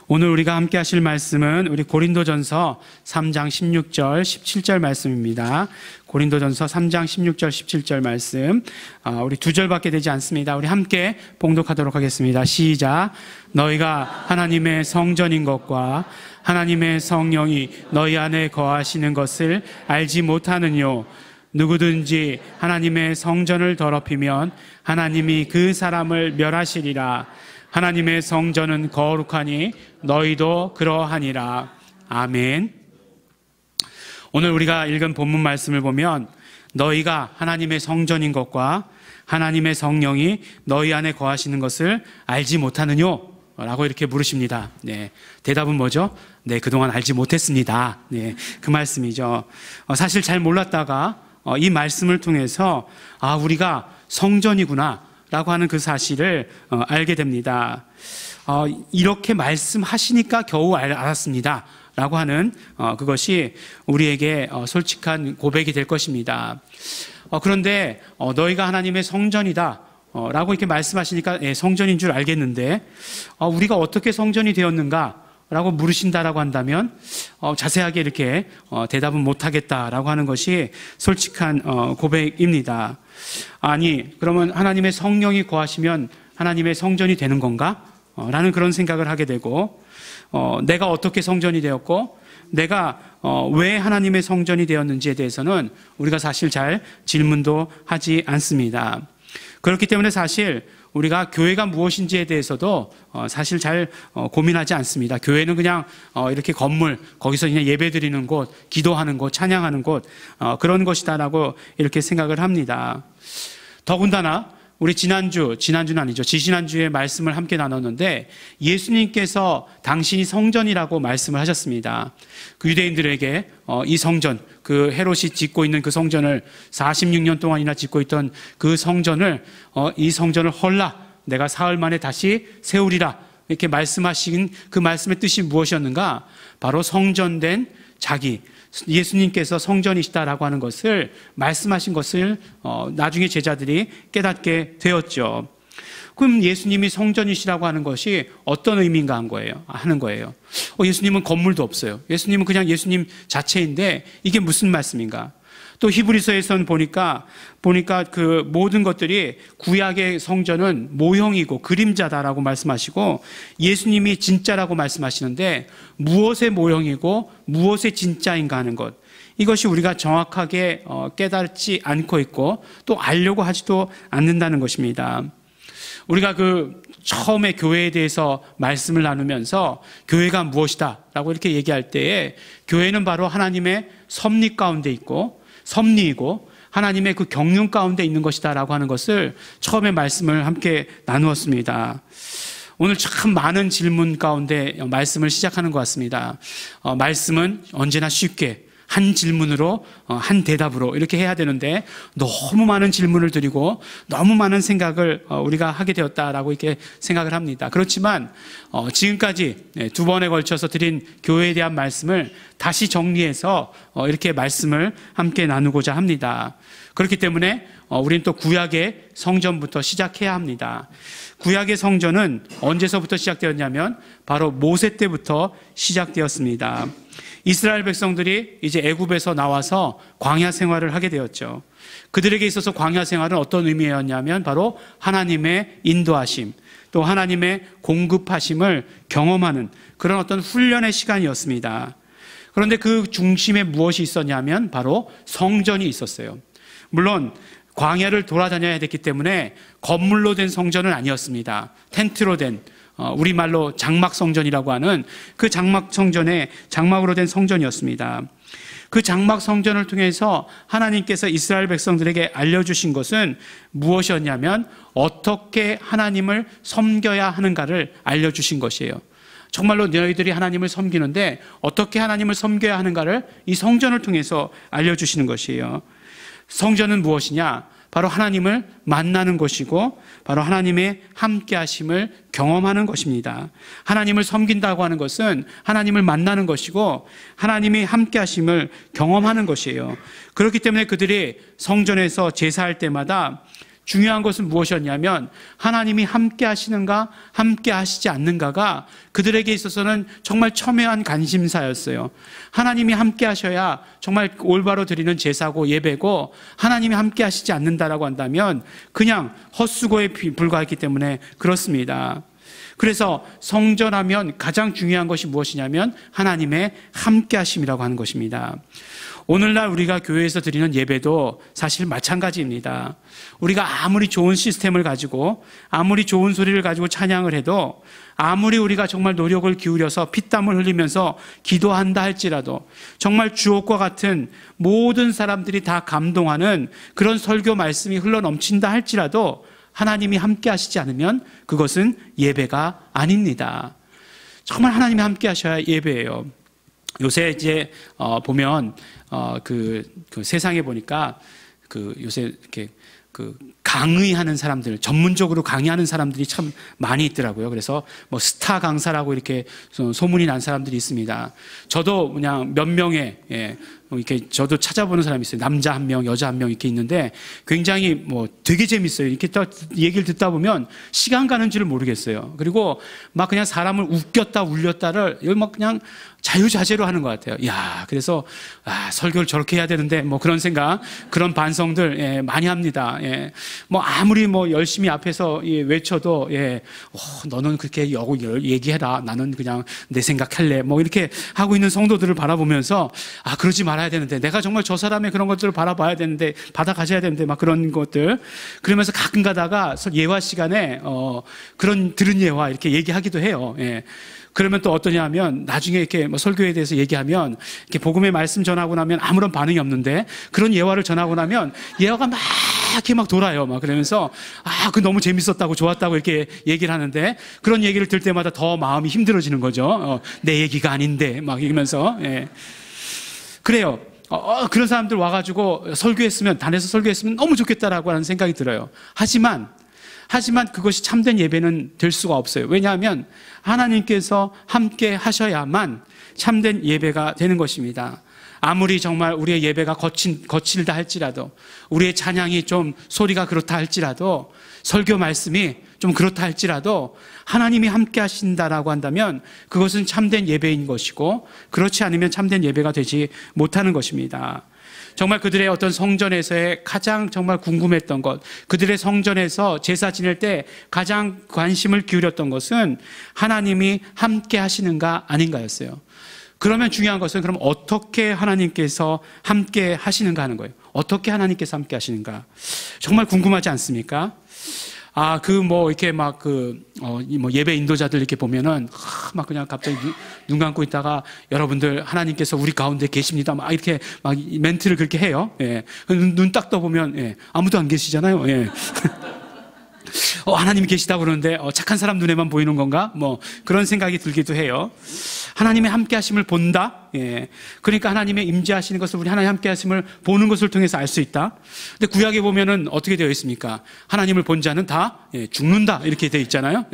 오늘 우리가 함께 하실 말씀은 우리 고린도전서 3장 16절 17절 말씀입니다. 고린도전서 3장 16절 17절 말씀, 우리 2절밖에 되지 않습니다. 우리 함께 봉독하도록 하겠습니다. 시작. 너희가 하나님의 성전인 것과 하나님의 성령이 너희 안에 거하시는 것을 알지 못하느뇨. 누구든지 하나님의 성전을 더럽히면 하나님이 그 사람을 멸하시리라. 하나님의 성전은 거룩하니 너희도 그러하니라. 아멘. 오늘 우리가 읽은 본문 말씀을 보면 너희가 하나님의 성전인 것과 하나님의 성령이 너희 안에 거하시는 것을 알지 못하느뇨? 라고 이렇게 물으십니다. 네, 대답은 뭐죠? 네, 그동안 알지 못했습니다. 네, 그 말씀이죠. 사실 잘 몰랐다가 이 말씀을 통해서 우리가 성전이구나 라고 하는 그 사실을 알게 됩니다. 이렇게 말씀하시니까 겨우 알았습니다 라고 하는 그것이 우리에게 솔직한 고백이 될 것입니다. 그런데 너희가 하나님의 성전이다 라고 이렇게 말씀하시니까 성전인 줄 알겠는데 우리가 어떻게 성전이 되었는가 라고 물으신다라고 한다면 자세하게 이렇게 대답은 못하겠다라고 하는 것이 솔직한 고백입니다. 아니, 그러면 하나님의 성령이 거하시면 하나님의 성전이 되는 건가? 라는 그런 생각을 하게 되고, 내가 어떻게 성전이 되었고 내가 왜 하나님의 성전이 되었는지에 대해서는 우리가 사실 잘 질문도 하지 않습니다. 그렇기 때문에 사실 우리가 교회가 무엇인지에 대해서도 사실 잘 고민하지 않습니다. 교회는 그냥 이렇게 건물, 거기서 그냥 예배드리는 곳, 기도하는 곳, 찬양하는 곳, 그런 것이다라고 이렇게 생각을 합니다. 더군다나 우리 지난주는 아니죠. 지지난주에 말씀을 함께 나눴는데 예수님께서 당신이 성전이라고 말씀을 하셨습니다. 그 유대인들에게 이 성전, 그 헤롯이 짓고 있는 그 성전을 46년 동안이나 짓고 있던 그 성전을 이 성전을 헐라 내가 사흘 만에 다시 세우리라 이렇게 말씀하신 그 말씀의 뜻이 무엇이었는가? 바로 성전된 자기, 예수님께서 성전이시다라고 하는 것을 말씀하신 것을 나중에 제자들이 깨닫게 되었죠. 그럼 예수님이 성전이시라고 하는 것이 어떤 의미인가 하는 거예요. 예수님은 건물도 없어요. 예수님은 그냥 예수님 자체인데 이게 무슨 말씀인가? 또 히브리서에서는 보니까 그 모든 것들이 구약의 성전은 모형이고 그림자다라고 말씀하시고 예수님이 진짜라고 말씀하시는데 무엇의 모형이고 무엇의 진짜인가 하는 것, 이것이 우리가 정확하게 깨닫지 않고 있고 또 알려고 하지도 않는다는 것입니다. 우리가 처음에 교회에 대해서 말씀을 나누면서 교회가 무엇이다 라고 이렇게 얘기할 때에 교회는 바로 하나님의 섭리 가운데 있고 섭리이고 하나님의 그 경륜 가운데 있는 것이다 라고 하는 것을 처음에 말씀을 함께 나누었습니다. 오늘 참 많은 질문 가운데 말씀을 시작하는 것 같습니다. 말씀은 언제나 쉽게 한 질문으로 한 대답으로 이렇게 해야 되는데 너무 많은 질문을 드리고 너무 많은 생각을 우리가 하게 되었다라고 이렇게 생각을 합니다. 그렇지만 지금까지 2번에 걸쳐서 드린 교회에 대한 말씀을 다시 정리해서 이렇게 말씀을 함께 나누고자 합니다. 그렇기 때문에 우리는 또 구약의 성전부터 시작해야 합니다. 구약의 성전은 언제서부터 시작되었냐면 바로 모세 때부터 시작되었습니다. 이스라엘 백성들이 이제 애굽에서 나와서 광야 생활을 하게 되었죠. 그들에게 있어서 광야 생활은 어떤 의미였냐면 바로 하나님의 인도하심, 또 하나님의 공급하심을 경험하는 그런 어떤 훈련의 시간이었습니다. 그런데 그 중심에 무엇이 있었냐면 바로 성전이 있었어요. 물론 광야를 돌아다녀야 됐기 때문에 건물로 된 성전은 아니었습니다. 텐트로 된, 우리말로 장막성전이라고 하는 그 장막으로 된 성전이었습니다. 그 장막성전을 통해서 하나님께서 이스라엘 백성들에게 알려주신 것은 무엇이었냐면 어떻게 하나님을 섬겨야 하는가를 알려주신 것이에요. 정말로 너희들이 하나님을 섬기는데 어떻게 하나님을 섬겨야 하는가를 이 성전을 통해서 알려주시는 것이에요. 성전은 무엇이냐? 바로 하나님을 만나는 것이고 바로 하나님의 함께하심을 경험하는 것입니다. 하나님을 섬긴다고 하는 것은 하나님을 만나는 것이고 하나님의 함께하심을 경험하는 것이에요. 그렇기 때문에 그들이 성전에서 제사할 때마다 중요한 것은 무엇이었냐면 하나님이 함께 하시는가 함께 하시지 않는가가 그들에게 있어서는 정말 첨예한 관심사였어요. 하나님이 함께 하셔야 정말 올바로 드리는 제사고 예배고, 하나님이 함께 하시지 않는다라고 한다면 그냥 헛수고에 불과했기 때문에 그렇습니다. 그래서 성전하면 가장 중요한 것이 무엇이냐면 하나님의 함께 하심이라고 하는 것입니다. 오늘날 우리가 교회에서 드리는 예배도 사실 마찬가지입니다. 우리가 아무리 좋은 시스템을 가지고 아무리 좋은 소리를 가지고 찬양을 해도, 아무리 우리가 정말 노력을 기울여서 피땀을 흘리면서 기도한다 할지라도, 정말 주옥과 같은 모든 사람들이 다 감동하는 그런 설교 말씀이 흘러넘친다 할지라도 하나님이 함께 하시지 않으면 그것은 예배가 아닙니다. 정말 하나님이 함께 하셔야 예배예요. 요새 이제 보면 그 세상에 보니까 요새 이렇게 강의하는 사람들, 전문적으로 강의하는 사람들이 참 많이 있더라고요. 그래서 뭐 스타 강사라고 이렇게 소문이 난 사람들이 있습니다. 저도 그냥 몇 명의, 이렇게 저도 찾아보는 사람이 있어요. 남자 한 명, 여자 한 명 이렇게 있는데 굉장히 뭐 되게 재밌어요. 이렇게 딱 얘기를 듣다 보면 시간 가는 줄을 모르겠어요. 그리고 막 그냥 사람을 웃겼다 울렸다를 여기 막 그냥 자유자재로 하는 것 같아요. 야, 그래서 설교를 저렇게 해야 되는데 뭐 그런 생각, 그런 반성들 많이 합니다. 뭐 아무리 뭐 열심히 앞에서 외쳐도 너는 그렇게 얘기해라, 나는 그냥 내 생각할래, 뭐 이렇게 하고 있는 성도들을 바라보면서 그러지 말아야 되는데, 내가 정말 저 사람의 그런 것들을 바라봐야 되는데, 받아가셔야 되는데, 막 그런 것들. 그러면서 가끔 가다가 예화 시간에 그런 들은 예화 이렇게 얘기하기도 해요. 그러면 또 어떠냐 하면 나중에 이렇게 뭐 설교에 대해서 얘기하면 이렇게 복음의 말씀 전하고 나면 아무런 반응이 없는데, 그런 예화를 전하고 나면 예화가 막 이렇게 막 돌아요. 막 그러면서 그 너무 재밌었다고 좋았다고 이렇게 얘기를 하는데, 그런 얘기를 들 때마다 더 마음이 힘들어지는 거죠. 내 얘기가 아닌데 막 이러면서. 그래요. 그런 사람들 와가지고 단에서 설교했으면 너무 좋겠다라고 하는 생각이 들어요. 하지만 그것이 참된 예배는 될 수가 없어요. 왜냐하면 하나님께서 함께 하셔야만 참된 예배가 되는 것입니다. 아무리 정말 우리의 예배가 거칠다 할지라도, 우리의 찬양이 좀 소리가 그렇다 할지라도, 설교 말씀이 좀 그렇다 할지라도 하나님이 함께 하신다라고 한다면 그것은 참된 예배인 것이고, 그렇지 않으면 참된 예배가 되지 못하는 것입니다. 정말 그들의 어떤 성전에서의 가장 정말 궁금했던 것, 그들의 성전에서 제사 지낼 때 가장 관심을 기울였던 것은 하나님이 함께 하시는가 아닌가였어요. 그러면 중요한 것은 그럼 어떻게 하나님께서 함께 하시는가 하는 거예요. 어떻게 하나님께서 함께 하시는가. 정말 궁금하지 않습니까? 이렇게 예배 인도자들 이렇게 보면은, 막 그냥 갑자기 눈 감고 있다가 여러분들 하나님께서 우리 가운데 계십니다. 막 이렇게 막 멘트를 그렇게 해요. 눈 딱 떠보면, 아무도 안 계시잖아요. 하나님이 계시다고 그러는데, 착한 사람 눈에만 보이는 건가? 뭐, 그런 생각이 들기도 해요. 하나님의 함께 하심을 본다? 그러니까 하나님의 임재하시는 것을, 우리 하나님 함께 하심을 보는 것을 통해서 알 수 있다? 근데 구약에 보면은 어떻게 되어 있습니까? 하나님을 본 자는 다 죽는다. 이렇게 되어 있잖아요.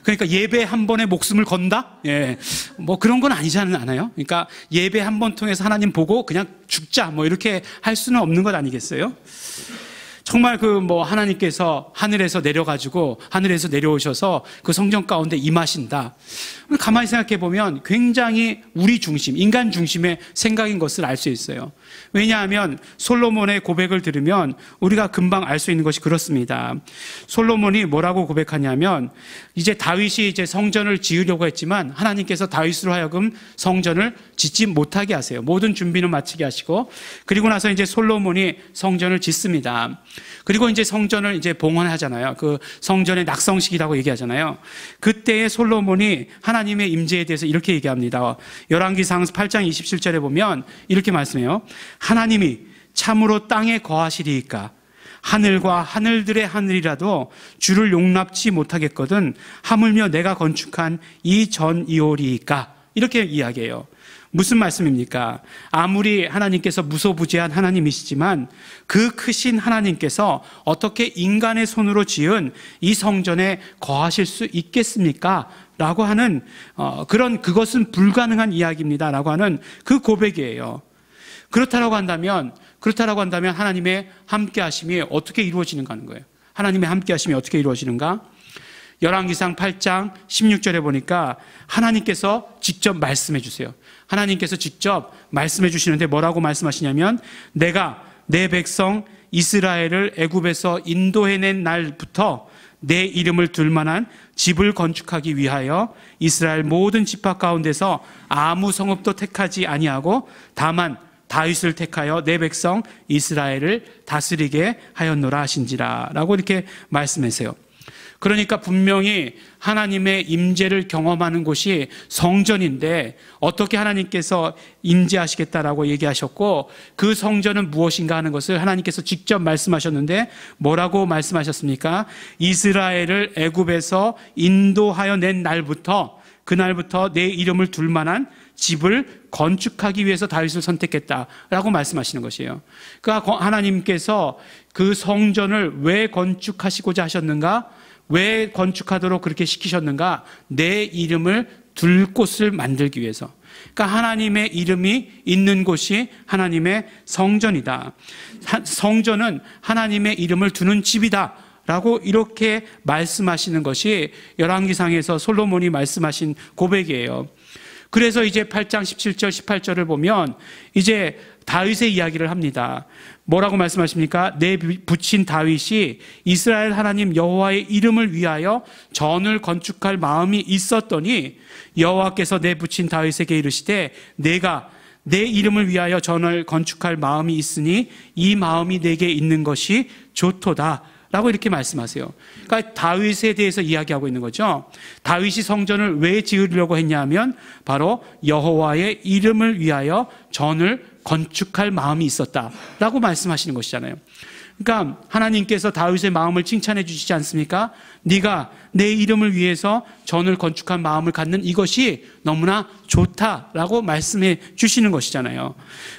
그러니까 예배 한 번에 목숨을 건다? 뭐 그런 건 아니잖아요. 그러니까 예배 한 번 통해서 하나님 보고 그냥 죽자. 뭐 이렇게 할 수는 없는 것 아니겠어요? 정말 하나님께서 하늘에서 내려오셔서 그 성전 가운데 임하신다. 가만히 생각해 보면 굉장히 우리 중심, 인간 중심의 생각인 것을 알 수 있어요. 왜냐하면 솔로몬의 고백을 들으면 우리가 금방 알 수 있는 것이 그렇습니다. 솔로몬이 뭐라고 고백하냐면, 이제 다윗이 성전을 지으려고 했지만 하나님께서 다윗으로 하여금 성전을 짓지 못하게 하세요. 모든 준비는 마치게 하시고, 그리고 나서 이제 솔로몬이 성전을 짓습니다. 그리고 이제 성전을 봉헌하잖아요. 그 성전의 낙성식이라고 얘기하잖아요. 그때의 솔로몬이 하나님의 임재에 대해서 이렇게 얘기합니다. 열왕기상 8장 27절에 보면 이렇게 말씀해요. 하나님이 참으로 땅에 거하시리이까 하늘과 하늘들의 하늘이라도 주를 용납치 못하겠거든 하물며 내가 건축한 이 전이오리이까. 이렇게 이야기해요. 무슨 말씀입니까? 아무리 하나님께서 무소부재한 하나님이시지만 그 크신 하나님께서 어떻게 인간의 손으로 지은 이 성전에 거하실 수 있겠습니까? 라고 하는 그것은 불가능한 이야기입니다. 라고 하는 그 고백이에요. 그렇다라고 한다면 하나님의 함께 하심이 어떻게 이루어지는가 하는 거예요. 하나님의 함께 하심이 어떻게 이루어지는가? 열왕기상 8장 16절에 보니까 하나님께서 직접 말씀해 주세요. 하나님께서 직접 말씀해 주시는데 뭐라고 말씀하시냐면, 내가 내 백성 이스라엘을 애굽에서 인도해낸 날부터 내 이름을 둘 만한 집을 건축하기 위하여 이스라엘 모든 지파 가운데서 아무 성읍도 택하지 아니하고 다만 다윗을 택하여 내 백성 이스라엘을 다스리게 하였노라 하신지라 라고 이렇게 말씀하세요. 그러니까 분명히 하나님의 임재를 경험하는 곳이 성전인데 어떻게 하나님께서 임재하시겠다라고 얘기하셨고, 그 성전은 무엇인가 하는 것을 하나님께서 직접 말씀하셨는데 뭐라고 말씀하셨습니까? 이스라엘을 애굽에서 인도하여 낸 날부터, 그날부터 내 이름을 둘 만한 집을 건축하기 위해서 다윗을 선택했다라고 말씀하시는 것이에요. 그러니까 하나님께서 그 성전을 왜 건축하시고자 하셨는가? 왜 건축하도록 그렇게 시키셨는가? 내 이름을 둘 곳을 만들기 위해서. 그러니까 하나님의 이름이 있는 곳이 하나님의 성전이다. 성전은 하나님의 이름을 두는 집이다 라고 이렇게 말씀하시는 것이 열왕기상에서 솔로몬이 말씀하신 고백이에요. 그래서 이제 8장 17절 18절을 보면 이제 다윗의 이야기를 합니다. 뭐라고 말씀하십니까? 내 부친 다윗이 이스라엘 하나님 여호와의 이름을 위하여 전을 건축할 마음이 있었더니 여호와께서 내 부친 다윗에게 이르시되 내가 내 이름을 위하여 전을 건축할 마음이 있으니 이 마음이 내게 있는 것이 좋도다 라고 이렇게 말씀하세요. 그러니까 다윗에 대해서 이야기하고 있는 거죠. 다윗이 성전을 왜 지으려고 했냐면 바로 여호와의 이름을 위하여 전을 건축할 마음이 있었다라고 말씀하시는 것이잖아요. 그러니까 하나님께서 다윗의 마음을 칭찬해 주시지 않습니까? 네가 내 이름을 위해서 전을 건축한 마음을 갖는 이것이 너무나 좋다라고 말씀해 주시는 것이잖아요.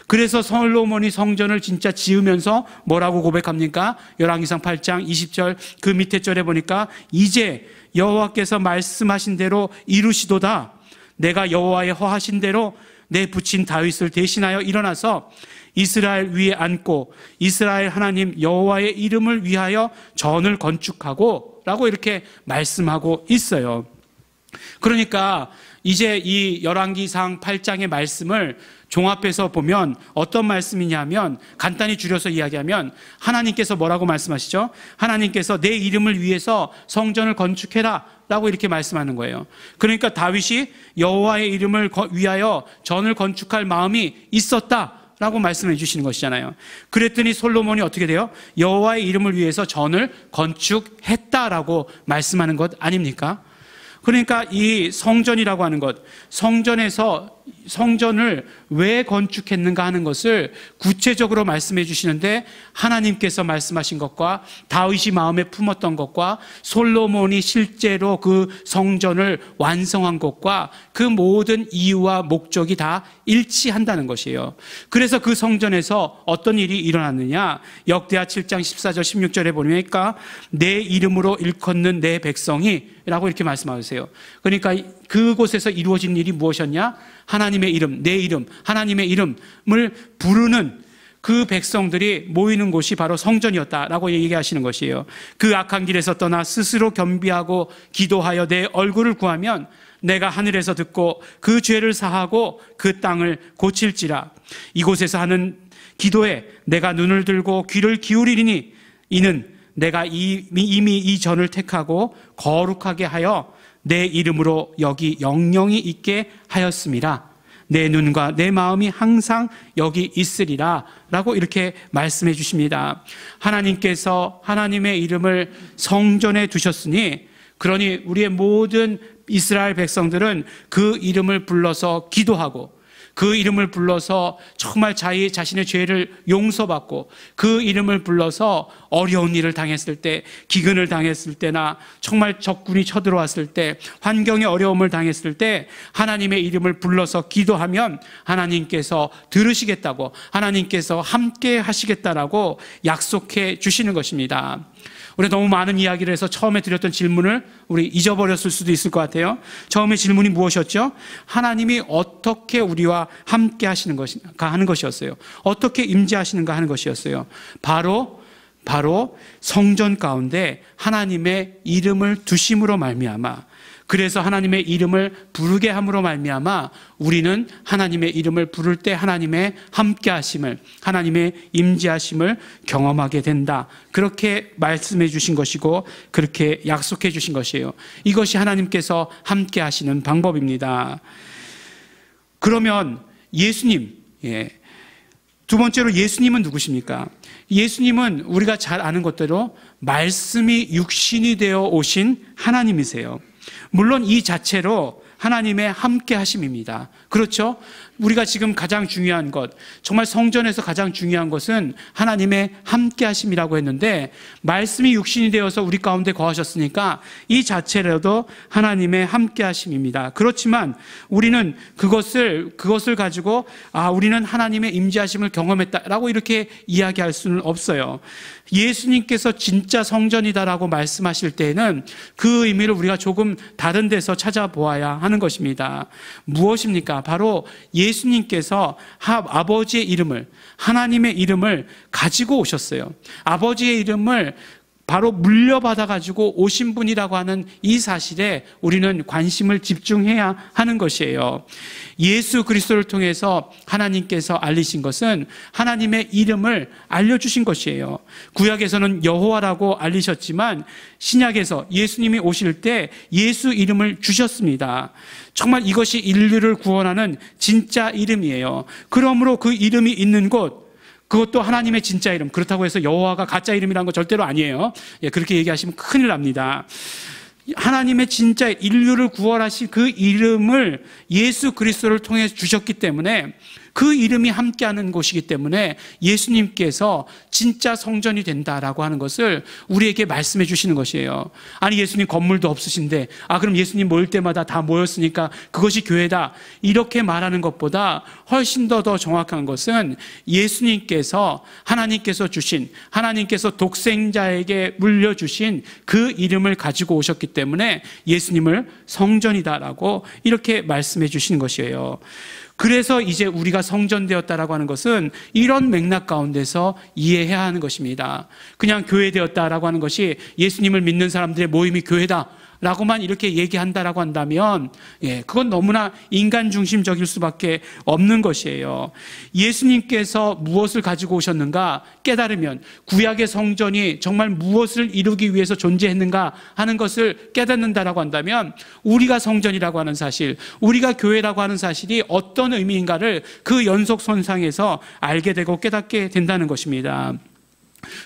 그래서 솔로몬이 성전을 진짜 지으면서 뭐라고 고백합니까? 열왕기상 8장 20절 그 밑에 절에 보니까 이제 여호와께서 말씀하신 대로 이루시도다. 내가 여호와의 허하신 대로 내 부친 다윗을 대신하여 일어나서 이스라엘 위에 앉고 이스라엘 하나님 여호와의 이름을 위하여 전을 건축하고 라고 이렇게 말씀하고 있어요. 그러니까 이제 이 열왕기상 8장의 말씀을 종합해서 보면 어떤 말씀이냐면, 간단히 줄여서 이야기하면 하나님께서 뭐라고 말씀하시죠? 하나님께서 내 이름을 위해서 성전을 건축해라 라고 이렇게 말씀하는 거예요. 그러니까 다윗이 여호와의 이름을 위하여 전을 건축할 마음이 있었다 라고 말씀해 주시는 것이잖아요. 그랬더니 솔로몬이 어떻게 돼요? 여호와의 이름을 위해서 전을 건축했다라고 말씀하는 것 아닙니까? 그러니까 이 성전이라고 하는 것, 성전을 왜 건축했는가 하는 것을 구체적으로 말씀해 주시는데, 하나님께서 말씀하신 것과 다윗이 마음에 품었던 것과 솔로몬이 실제로 그 성전을 완성한 것과 그 모든 이유와 목적이 다 일치한다는 것이에요. 그래서 그 성전에서 어떤 일이 일어났느냐? 역대하 7장 14절 16절에 보니까 내 이름으로 일컫는 내 백성이 라고 이렇게 말씀하세요. 그러니까 그곳에서 이루어진 일이 무엇이었냐? 하나님의 이름, 내 이름, 하나님의 이름을 부르는 그 백성들이 모이는 곳이 바로 성전이었다라고 얘기하시는 것이에요. 그 악한 길에서 떠나 스스로 겸비하고 기도하여 내 얼굴을 구하면 내가 하늘에서 듣고 그 죄를 사하고 그 땅을 고칠지라. 이곳에서 하는 기도에 내가 눈을 들고 귀를 기울이리니 이는 내가 이미 이 전을 택하고 거룩하게 하여 내 이름으로 여기 영영이 있게 하였음이라. 내 눈과 내 마음이 항상 여기 있으리라 라고 이렇게 말씀해 주십니다. 하나님께서 하나님의 이름을 성전에 두셨으니, 그러니 우리의 모든 이스라엘 백성들은 그 이름을 불러서 기도하고 그 이름을 불러서 정말 자신의 죄를 용서받고 그 이름을 불러서 어려운 일을 당했을 때, 기근을 당했을 때나 정말 적군이 쳐들어왔을 때, 환경의 어려움을 당했을 때 하나님의 이름을 불러서 기도하면 하나님께서 들으시겠다고, 하나님께서 함께 하시겠다라고 약속해 주시는 것입니다. 우리 너무 많은 이야기를 해서 처음에 드렸던 질문을 우리 잊어버렸을 수도 있을 것 같아요. 처음에 질문이 무엇이었죠? 하나님이 어떻게 우리와 함께 하시는 것인가 하는 것이었어요. 어떻게 임재하시는가 하는 것이었어요. 바로 바로 성전 가운데 하나님의 이름을 두심으로 말미암아, 그래서 하나님의 이름을 부르게 함으로 말미암아 우리는 하나님의 이름을 부를 때 하나님의 함께 하심을, 하나님의 임재하심을 경험하게 된다. 그렇게 말씀해 주신 것이고 그렇게 약속해 주신 것이에요. 이것이 하나님께서 함께 하시는 방법입니다. 그러면 예수님, 두 번째로 예수님은 누구십니까? 예수님은 우리가 잘 아는 것대로 말씀이 육신이 되어 오신 하나님이세요. 물론 이 자체로 하나님의 함께 하심입니다. 그렇죠? 우리가 지금 가장 중요한 것, 정말 성전에서 가장 중요한 것은 하나님의 함께 하심이라고 했는데, 말씀이 육신이 되어서 우리 가운데 거하셨으니까 이 자체라도 하나님의 함께 하심입니다. 그렇지만 우리는 그것을 가지고 우리는 하나님의 임재하심을 경험했다라고 이렇게 이야기할 수는 없어요. 예수님께서 진짜 성전이다라고 말씀하실 때에는 그 의미를 우리가 조금 다른 데서 찾아보아야 하는 것입니다. 무엇입니까? 바로 예수님께서 아버지의 이름을, 하나님의 이름을 가지고 오셨어요. 아버지의 이름을 바로 물려받아 가지고 오신 분이라고 하는 이 사실에 우리는 관심을 집중해야 하는 것이에요. 예수 그리스도를 통해서 하나님께서 알리신 것은 하나님의 이름을 알려주신 것이에요. 구약에서는 여호와라고 알리셨지만 신약에서 예수님이 오실 때 예수 이름을 주셨습니다. 정말 이것이 인류를 구원하는 진짜 이름이에요. 그러므로 그 이름이 있는 곳, 그것도 하나님의 진짜 이름, 그렇다고 해서 여호와가 가짜 이름이라는 거 절대로 아니에요. 그렇게 얘기하시면 큰일 납니다. 하나님의 진짜 인류를 구원하신 그 이름을 예수 그리스도를 통해 주셨기 때문에, 그 이름이 함께하는 곳이기 때문에 예수님께서 진짜 성전이 된다라고 하는 것을 우리에게 말씀해 주시는 것이에요. 아니, 예수님 건물도 없으신데 그럼 예수님 모일 때마다 다 모였으니까 그것이 교회다, 이렇게 말하는 것보다 훨씬 더 정확한 것은 예수님께서, 하나님께서 주신, 하나님께서 독생자에게 물려주신 그 이름을 가지고 오셨기 때문에 예수님을 성전이다라고 이렇게 말씀해 주시는 것이에요. 그래서 이제 우리가 성전되었다라고 하는 것은 이런 맥락 가운데서 이해해야 하는 것입니다. 그냥 교회되었다라고 하는 것이 예수님을 믿는 사람들의 모임이 교회다 라고만 이렇게 얘기한다라고 한다면 그건 너무나 인간 중심적일 수밖에 없는 것이에요. 예수님께서 무엇을 가지고 오셨는가 깨달으면, 구약의 성전이 정말 무엇을 이루기 위해서 존재했는가 하는 것을 깨닫는다라고 한다면, 우리가 성전이라고 하는 사실, 우리가 교회라고 하는 사실이 어떤 의미인가를 그 연속선상에서 알게 되고 깨닫게 된다는 것입니다.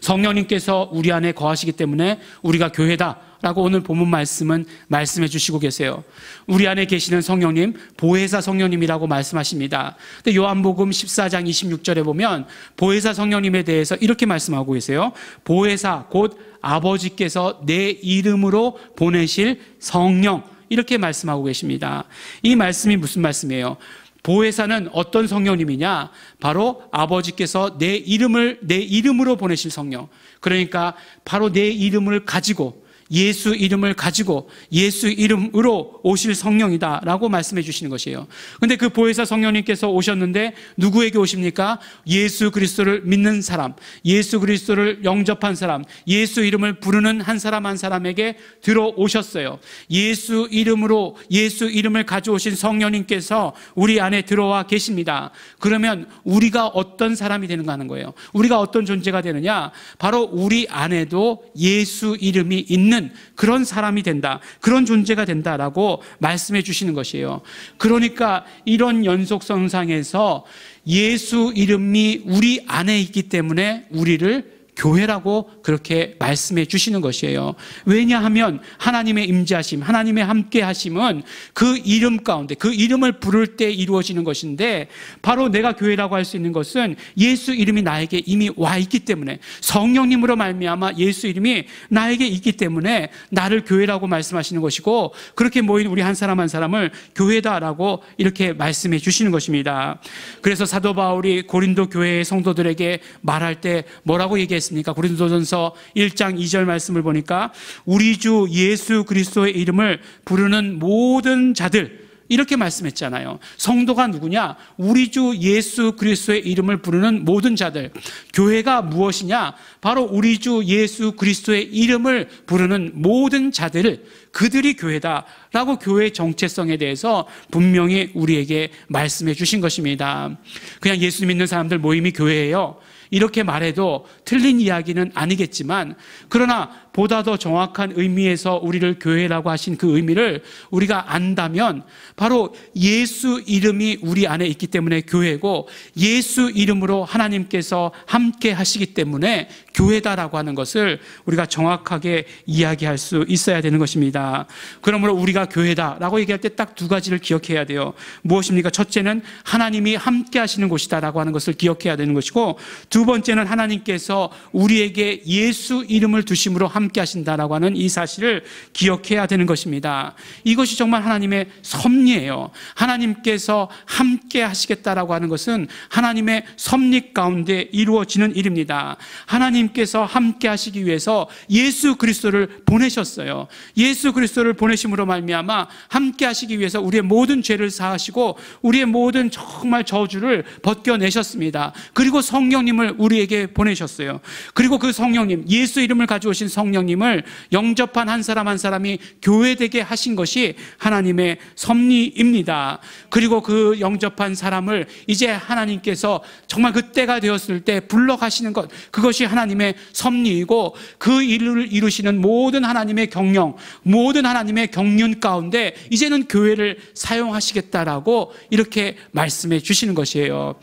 성령님께서 우리 안에 거하시기 때문에 우리가 교회다 라고 오늘 본문 말씀은 말씀해 주시고 계세요. 우리 안에 계시는 성령님, 보혜사 성령님이라고 말씀하십니다. 근데 요한복음 14장 26절에 보면 보혜사 성령님에 대해서 이렇게 말씀하고 계세요. 보혜사 곧 아버지께서 내 이름으로 보내실 성령, 이렇게 말씀하고 계십니다. 이 말씀이 무슨 말씀이에요? 보혜사는 어떤 성령님이냐? 바로 아버지께서 내 이름으로 보내실 성령. 그러니까 바로 내 이름을 가지고, 예수 이름을 가지고 예수 이름으로 오실 성령이다라고 말씀해 주시는 것이에요. 그런데 그 보혜사 성령님께서 오셨는데 누구에게 오십니까? 예수 그리스도를 믿는 사람, 예수 그리스도를 영접한 사람, 예수 이름을 부르는 한 사람 한 사람에게 들어오셨어요. 예수 이름을 가져오신 성령님께서 우리 안에 들어와 계십니다. 그러면 우리가 어떤 사람이 되는가 하는 거예요. 우리가 어떤 존재가 되느냐? 바로 우리 안에도 예수 이름이 있는 그런 사람이 된다, 그런 존재가 된다라고 말씀해 주시는 것이에요. 그러니까 이런 연속선상에서 예수 이름이 우리 안에 있기 때문에 우리를 교회라고 그렇게 말씀해 주시는 것이에요. 왜냐하면 하나님의 임재하심, 하나님의 함께 하심은 그 이름 가운데, 그 이름을 부를 때 이루어지는 것인데, 바로 내가 교회라고 할 수 있는 것은 예수 이름이 나에게 이미 와 있기 때문에, 성령님으로 말미암아 예수 이름이 나에게 있기 때문에 나를 교회라고 말씀하시는 것이고, 그렇게 모인 우리 한 사람 한 사람을 교회다라고 이렇게 말씀해 주시는 것입니다. 그래서 사도 바울이 고린도 교회의 성도들에게 말할 때 뭐라고 얘기했습니까? 고린도전서 1장 2절 말씀을 보니까 우리 주 예수 그리스도의 이름을 부르는 모든 자들, 이렇게 말씀했잖아요. 성도가 누구냐? 우리 주 예수 그리스도의 이름을 부르는 모든 자들. 교회가 무엇이냐? 바로 우리 주 예수 그리스도의 이름을 부르는 모든 자들, 그들이 교회다라고 교회의 정체성에 대해서 분명히 우리에게 말씀해 주신 것입니다. 그냥 예수 믿는 사람들 모임이 교회예요, 이렇게 말해도 틀린 이야기는 아니겠지만, 그러나 보다 더 정확한 의미에서 우리를 교회라고 하신 그 의미를 우리가 안다면 바로 예수 이름이 우리 안에 있기 때문에 교회고, 예수 이름으로 하나님께서 함께 하시기 때문에 교회다라고 하는 것을 우리가 정확하게 이야기할 수 있어야 되는 것입니다. 그러므로 우리가 교회다라고 얘기할 때 딱 두 가지를 기억해야 돼요. 무엇입니까? 첫째는 하나님이 함께 하시는 곳이다라고 하는 것을 기억해야 되는 것이고, 두 번째는 하나님께서 우리에게 예수 이름을 두심으로 함께 하신다라고 하는 이 사실을 기억해야 되는 것입니다. 이것이 정말 하나님의 섭리예요. 하나님께서 함께 하시겠다라고 하는 것은 하나님의 섭리 가운데 이루어지는 일입니다. 하나님께서 함께 하시기 위해서 예수 그리스도를 보내셨어요. 예수 그리스도를 보내심으로 말미암아 함께 하시기 위해서 우리의 모든 죄를 사하시고 우리의 모든 정말 저주를 벗겨내셨습니다. 그리고 성령님을 우리에게 보내셨어요. 그리고 그 성령님, 예수 이름을 가져오신 성령님을 영접한 한 사람 한 사람이 교회되게 하신 것이 하나님의 섭리입니다. 그리고 그 영접한 사람을 이제 하나님께서 정말 그 때가 되었을 때 불러가시는 것, 그것이 하나님의 섭리이고, 그 일을 이루시는 모든 하나님의 경영, 모든 하나님의 경륜 가운데 이제는 교회를 사용하시겠다라고 이렇게 말씀해 주시는 것이에요.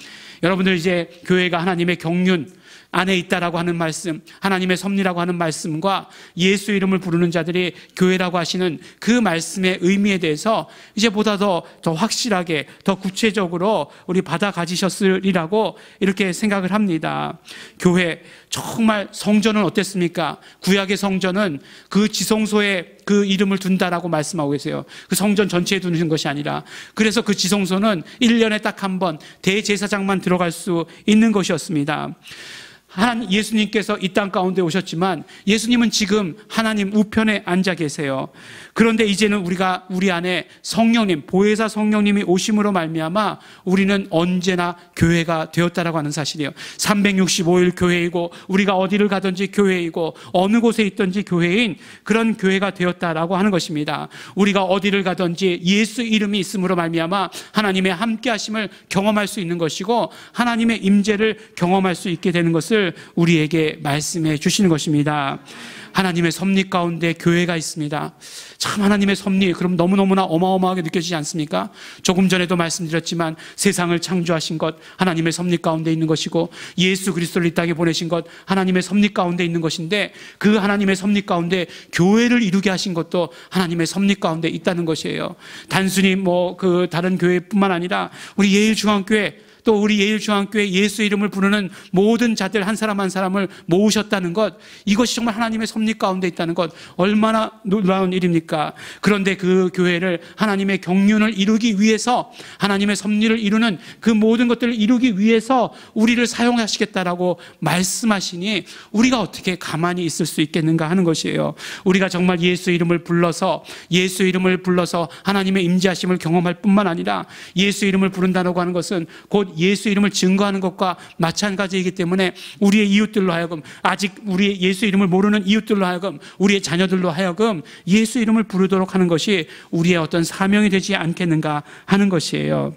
여러분들, 이제 교회가 하나님의 경륜 안에 있다라고 하는 말씀, 하나님의 섭리라고 하는 말씀과 예수 이름을 부르는 자들이 교회라고 하시는 그 말씀의 의미에 대해서 이제 보다 더 확실하게, 더 구체적으로 우리 받아 가지셨으리라고 이렇게 생각을 합니다. 교회, 정말 성전은 어땠습니까? 구약의 성전은 그 지성소에 그 이름을 둔다라고 말씀하고 계세요. 그 성전 전체에 두는 것이 아니라, 그래서 그 지성소는 1년에 딱 한 번 대제사장만 들어갈 수 있는 것이었습니다. 예수님께서 이 땅 가운데 오셨지만 예수님은 지금 하나님 우편에 앉아 계세요. 그런데 이제는 우리 안에 성령님, 보혜사 성령님이 오심으로 말미암아 우리는 언제나 교회가 되었다라고 하는 사실이에요. 365일 교회이고, 우리가 어디를 가든지 교회이고, 어느 곳에 있든지 교회인 그런 교회가 되었다라고 하는 것입니다. 우리가 어디를 가든지 예수 이름이 있음으로 말미암아 하나님의 함께 하심을 경험할 수 있는 것이고, 하나님의 임재를 경험할 수 있게 되는 것을 우리에게 말씀해 주시는 것입니다. 하나님의 섭리 가운데 교회가 있습니다. 참, 하나님의 섭리, 그럼 너무너무나 어마어마하게 느껴지지 않습니까? 조금 전에도 말씀드렸지만 세상을 창조하신 것 하나님의 섭리 가운데 있는 것이고, 예수 그리스도를 이 땅에 보내신 것 하나님의 섭리 가운데 있는 것인데, 그 하나님의 섭리 가운데 교회를 이루게 하신 것도 하나님의 섭리 가운데 있다는 것이에요. 단순히 다른 교회뿐만 아니라 우리 예일중앙교회, 또 우리 예일중앙교회 예수 이름을 부르는 모든 자들 한 사람 한 사람을 모으셨다는 것, 이것이 정말 하나님의 섭리 가운데 있다는 것, 얼마나 놀라운 일입니까? 그런데 그 교회를 하나님의 경륜을 이루기 위해서, 하나님의 섭리를 이루는 그 모든 것들을 이루기 위해서 우리를 사용하시겠다라고 말씀하시니 우리가 어떻게 가만히 있을 수 있겠는가 하는 것이에요. 우리가 정말 예수 이름을 불러서 하나님의 임재하심을 경험할 뿐만 아니라, 예수 이름을 부른다고 하는 것은 곧 예수 이름을 증거하는 것과 마찬가지이기 때문에 우리의 이웃들로 하여금, 아직 우리의 예수 이름을 모르는 이웃들로 하여금, 우리의 자녀들로 하여금 예수 이름을 부르도록 하는 것이 우리의 어떤 사명이 되지 않겠는가 하는 것이에요.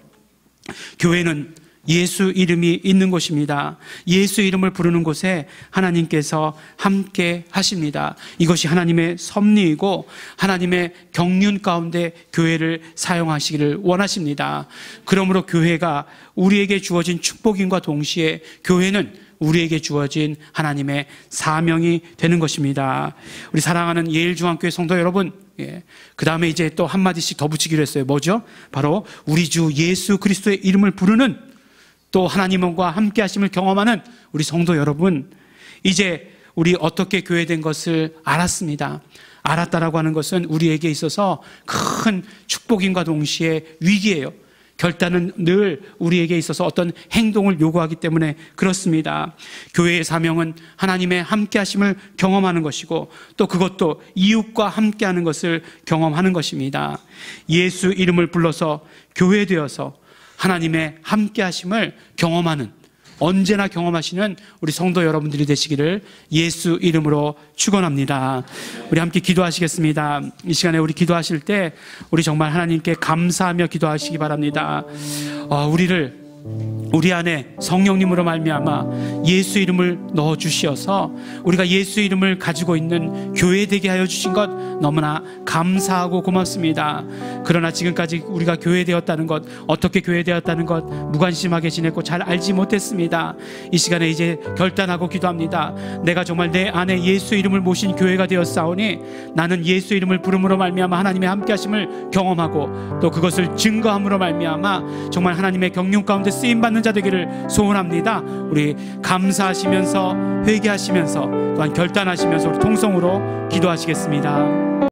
교회는 예수 이름이 있는 곳입니다. 예수 이름을 부르는 곳에 하나님께서 함께 하십니다. 이것이 하나님의 섭리이고 하나님의 경륜 가운데 교회를 사용하시기를 원하십니다. 그러므로 교회가 우리에게 주어진 축복임과 동시에 교회는 우리에게 주어진 하나님의 사명이 되는 것입니다. 우리 사랑하는 예일중앙교회 성도 여러분, 그 다음에 이제 또 한마디씩 더 붙이기로 했어요. 뭐죠? 바로 우리 주 예수 그리스도의 이름을 부르는, 또 하나님과 함께 하심을 경험하는 우리 성도 여러분, 이제 우리 어떻게 교회된 것을 알았습니다. 알았다라고 하는 것은 우리에게 있어서 큰 축복임과 동시에 위기예요. 결단은 늘 우리에게 있어서 어떤 행동을 요구하기 때문에 그렇습니다. 교회의 사명은 하나님의 함께하심을 경험하는 것이고 또 그것도 이웃과 함께하는 것을 경험하는 것입니다. 예수 이름을 불러서 교회되어서 하나님의 함께하심을 경험하는, 언제나 경험하시는 우리 성도 여러분들이 되시기를 예수 이름으로 축원합니다. 우리 함께 기도하시겠습니다. 이 시간에 우리 기도하실 때 우리 정말 하나님께 감사하며 기도하시기 바랍니다. 우리 안에 성령님으로 말미암아 예수 이름을 넣어 주시어서 우리가 예수 이름을 가지고 있는 교회 되게 하여 주신 것 너무나 감사하고 고맙습니다. 그러나 지금까지 우리가 교회 되었다는 것, 어떻게 교회 되었다는 것 무관심하게 지냈고 잘 알지 못했습니다. 이 시간에 이제 결단하고 기도합니다. 내가 정말 내 안에 예수 이름을 모신 교회가 되었사오니 나는 예수 이름을 부름으로 말미암아 하나님의 함께하심을 경험하고 또 그것을 증거함으로 말미암아 정말 하나님의 경륜 가운데 쓰임받는 자 되기를 소원합니다. 우리 감사하시면서 회개하시면서 또한 결단하시면서 우리 통성으로 기도하시겠습니다.